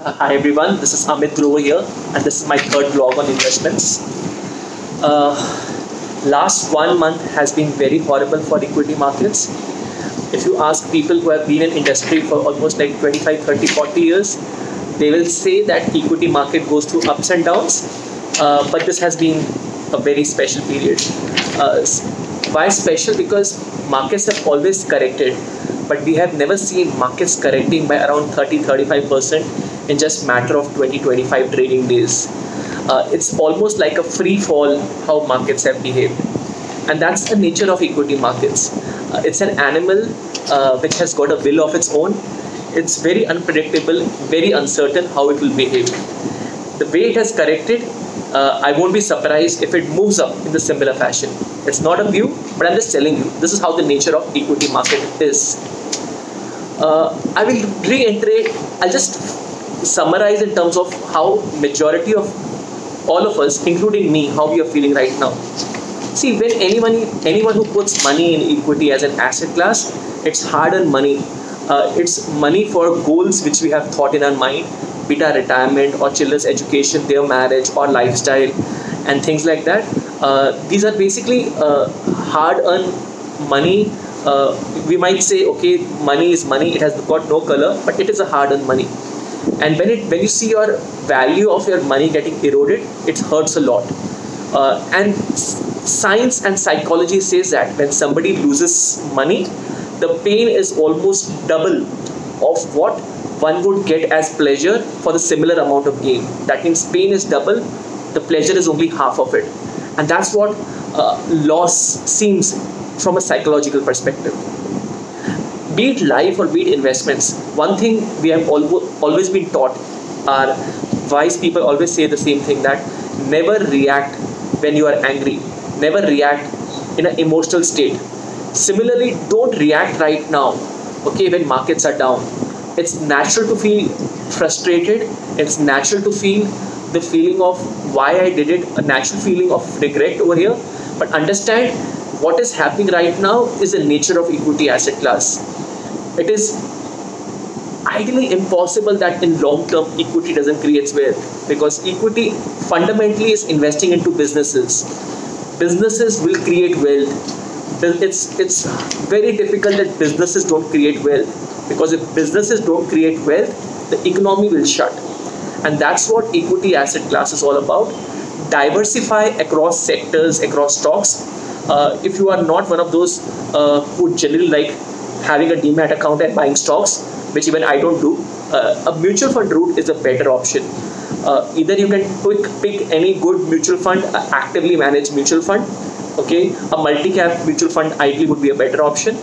Hi everyone, this is Amit Grover here, and this is my third vlog on investments. Uh, Last 1 month has been very horrible for equity markets. If you ask people who have been in industry for almost like 25, 30, 40 years, they will say that equity market goes through ups and downs, but this has been a very special period. Why special? Because markets have always corrected, but we have never seen markets correcting by around 30-35% in just matter of 20-25 trading days. It's almost like a free fall how markets have behaved, and that's the nature of equity markets. It's an animal which has got a will of its own. It's very unpredictable, very uncertain how it will behave. The way it has corrected, I won't be surprised if it moves up in the similar fashion. It's not a view, but I'm just telling you, this is how the nature of equity market is. I will reiterate, I'll just summarize in terms of how majority of all of us, including me, how we are feeling right now. See, when anyone who puts money in equity as an asset class, it's hard-earned money. It's money for goals which we have thought in our mind, be it our retirement or children's education, their marriage or lifestyle, and things like that. These are basically hard-earned money. We might say, okay, money is money, it has got no color, but it is a hard-earned money. And when you see your value of your money getting eroded, it hurts a lot. And science and psychology says that when somebody loses money, the pain is almost double of what one would get as pleasure for the similar amount of gain. That means pain is double, the pleasure is only half of it. And that's what loss seems from a psychological perspective. Be it life or be it investments, one thing we have always been taught, our wise people always say the same thing, that never react when you are angry, never react in an emotional state. Similarly, don't react right now, okay, when markets are down. It's natural to feel frustrated, it's natural to feel the feeling of why I did it, a natural feeling of regret over here, but understand what is happening right now is the nature of equity asset class. It is ideally impossible that in long term equity doesn't create wealth, because equity fundamentally is investing into businesses. Businesses will create wealth. It's very difficult that businesses don't create wealth, because if businesses don't create wealth, the economy will shut. And that's what equity asset class is all about. Diversify across sectors, across stocks. If you are not one of those who generally like having a demat account and buying stocks, which even I don't do, a mutual fund route is a better option. Either you can pick any good mutual fund, actively managed mutual fund, okay, a multi-cap mutual fund ideally would be a better option,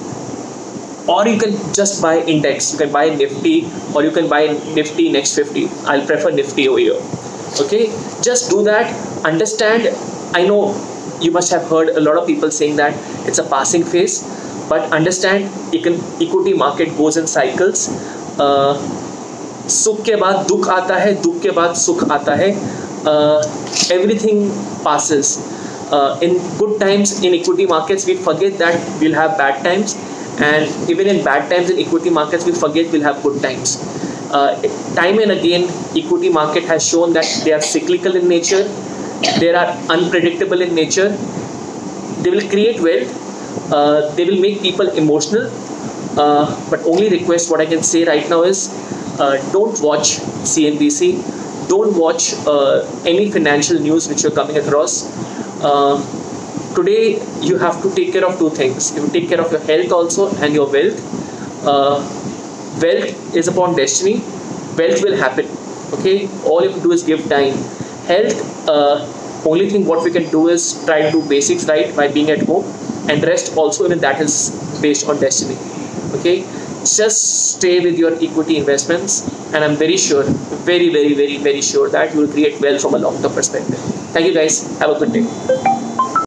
or you can just buy index. You can buy Nifty, or you can buy Nifty Next 50. I'll prefer Nifty over here. Okay, just do that. Understand, I know you must have heard a lot of people saying that it's a passing phase, but understand equity market goes in cycles. सुख के बाद दुख आता है, दुख के बाद सुख आता है. Everything passes. In good times in equity markets, we forget that we'll have bad times, and even in bad times in equity markets, we forget we'll have good times. Time and again, equity market has shown that they are cyclical in nature, they are unpredictable in nature, they will create wealth, they will make people emotional, but only request what I can say right now is don't watch CNBC, don't watch any financial news which you're coming across. Today you have to take care of two things. You take care of your health also and your wealth. Wealth is upon destiny. Wealth will happen. Okay, all you have to do is give time. Health, only thing what we can do is try to do basics right by being at home, and rest also even that is based on destiny. Okay, just stay with your equity investments, and I'm very sure, very sure that you will create wealth from a long-term perspective. Thank you guys. Have a good day.